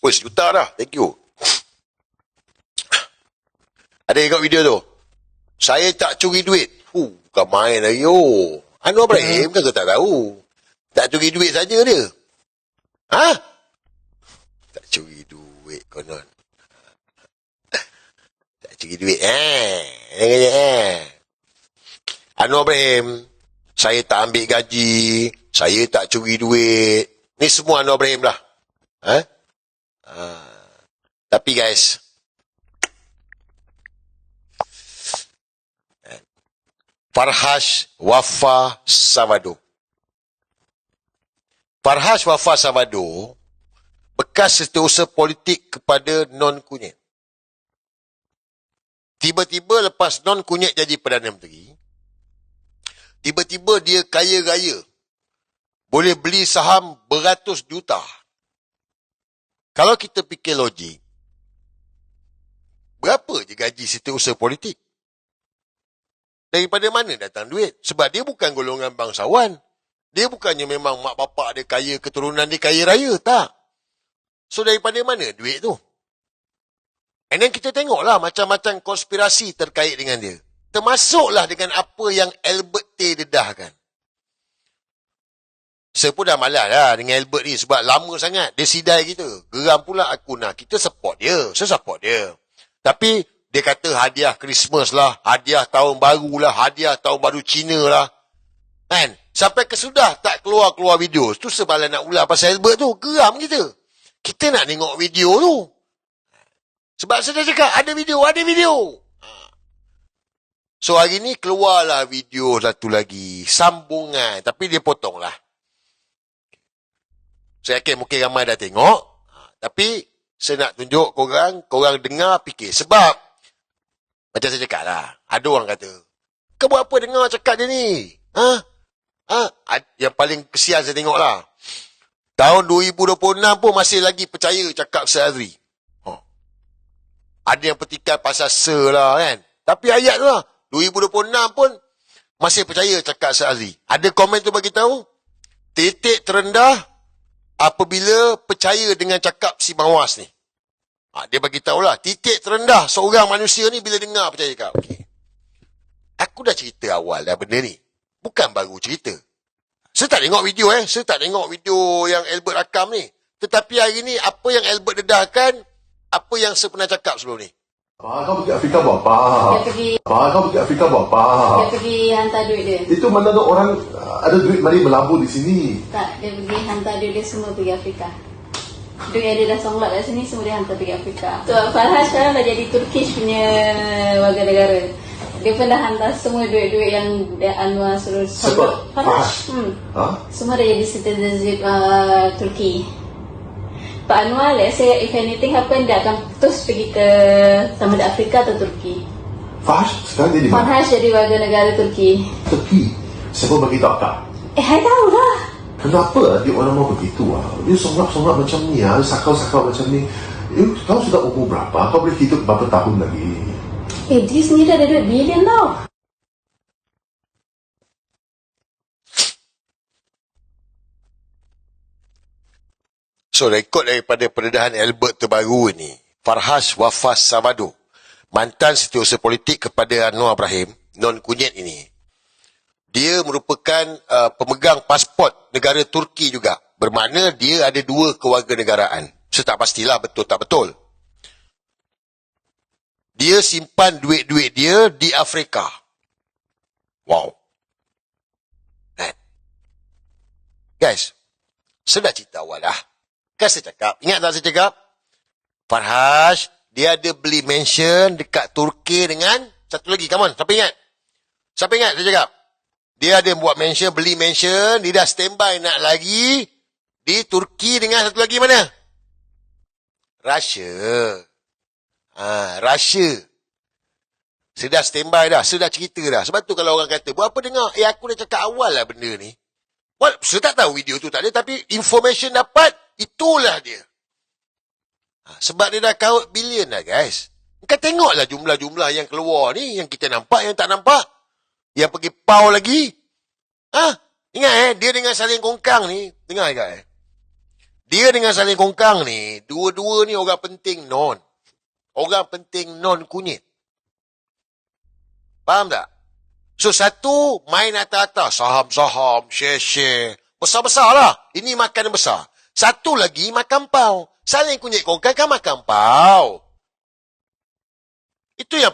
Oh, 1 juta dah. Thank you. Ada yang tengok video tu? Saya tak curi duit. Bukan main lah, yo. Anwar Ibrahim kan kau tak tahu. Tak curi duit saja dia. Ha? Tak curi duit, konon. Tak curi duit, Anwar Ibrahim, saya tak ambil gaji, saya tak curi duit. Ni semua Anwar Ibrahim lah. Tapi guys, Farhas Wafa Savado. Farhas Wafa Savado bekas setiausaha politik kepada non-kunyit. Tiba-tiba lepas non-kunyit jadi Perdana Menteri, tiba-tiba dia kaya raya. Boleh beli saham beratus juta. Kalau kita fikir logik, berapa je gaji setiausaha politik? Daripada mana datang duit? Sebab dia bukan golongan bangsawan. Dia bukannya memang mak bapak dia kaya, keturunan dia kaya raya. Tak. So, daripada mana duit tu? And then kita tengoklah macam-macam konspirasi terkait dengan dia. Termasuklah dengan apa yang Albert T dedahkan. Saya pun dah malas lah dengan Albert ni sebab lama sangat dia sidai kita. Geram pula aku nak. Kita support dia. Saya support dia. Tapi dia kata hadiah Christmas lah, hadiah tahun baru lah, hadiah tahun baru Cina lah. Kan? Sampai kesudah tak keluar-keluar video. Tu sebab nak ular pasal Albert tu. Geram kita. Kita nak tengok video tu. Sebab saya dah cakap ada video, ada video. So hari ni keluarlah video satu lagi. Sambungan. Tapi dia potong lah. Saya yakin mungkin ramai dah tengok. Tapi saya nak tunjuk korang dengar fikir. Sebab macam saya cakap lah. Ada orang kata, kau buat apa dengar cakap dia ni? Yang paling kesian saya tengok lah. Tahun 2026 pun masih lagi percaya cakap Ustaz Azri. Ada yang petikan pasal lah kan. Tapi ayat tu lah. 2026 pun masih percaya cakap Ustaz Azri. Ada komen tu bagi tahu. Titik terendah apabila percaya dengan cakap si Mawas ni. Dia bagi tahulah titik terendah seorang manusia ni bila dengar percaya cakap. Okay. Aku dah cerita awal dah benda ni. Bukan baru cerita. Saya tak tengok video Saya tak tengok video yang Albert rakam ni. Tetapi hari ni apa yang Albert dedahkan, apa yang saya pernah cakap sebelum ni. Kau pergi Afrika buat apa? Kau pergi Afrika buat apa? Dia pergi hantar duit dia. Itu mana ada orang ada duit mari melabur di sini. Tak, dia pergi hantar duit dia semua pergi Afrika. Duit yang dia dah songlat kat sini semua dia hantar pergi Afrika. So Farhas sekarang dah jadi Turkish punya warga negara. Dia pernah hantar semua duit-duit yang Anwar suruh songlat. Farhas. Semua dah jadi citizenship Turki. Pak Anwar, let's say if anything happen, dia akan terus pergi ke sama ada Afrika atau Turki. Farhas sekarang jadi mana? Farhas jadi warga negara Turki. Turki? Siapa bagi tahu tak? Saya tahu lah. Kenapa dia orang mau begitu? Dia songgak-songgak macam ni, sakau-sakau macam ni. Kau sudah umur berapa? Kau boleh hidup berapa tahun lagi? Dia sendiri ada duit bilion tau. So, rekod daripada pendedahan Albert terbaru ni, Farhas Wafa Savado, mantan setiausaha politik kepada Anwar Ibrahim, non-kunyit ini, dia merupakan pemegang pasport negara Turki juga. Bermakna dia ada 2 kewarganegaraan. Saya tak pastilah betul tak betul. Dia simpan duit-duit dia di Afrika. Wow. Guys, saya dah cerita awal dah. Kan saya cakap, ingat tak saya cakap? Farhas, dia ada beli mansion dekat Turki dengan satu lagi, come on, siapa ingat? Siapa ingat saya cakap? Dia ada buat mansion, beli mansion, dia dah standby nak lagi di Turki dengan satu lagi mana? Russia. Russia. Saya dah standby dah, saya dah cerita dah. Sebab tu kalau orang kata, buat apa dengar? Aku dah cakap awal lah benda ni. Saya tak tahu video tu tak ada, tapi information dapat, itulah dia. Sebab dia dah kaut bilion dah guys. Kau tengoklah jumlah-jumlah yang keluar ni, yang kita nampak, yang tak nampak. Yang pergi pau lagi. Ingat dia dengan Salim Kongkang ni, dengar agak Dia dengan Salim Kongkang ni, dua-dua ni orang penting non. Orang penting non kunyit. Faham tak? So, satu, main atas-atas. Saham-saham, share-share. Besar-besar lah. Ini makan yang besar. Satu lagi, makan pau. Saling kunyit Kongkang kan makan pau. Itu yang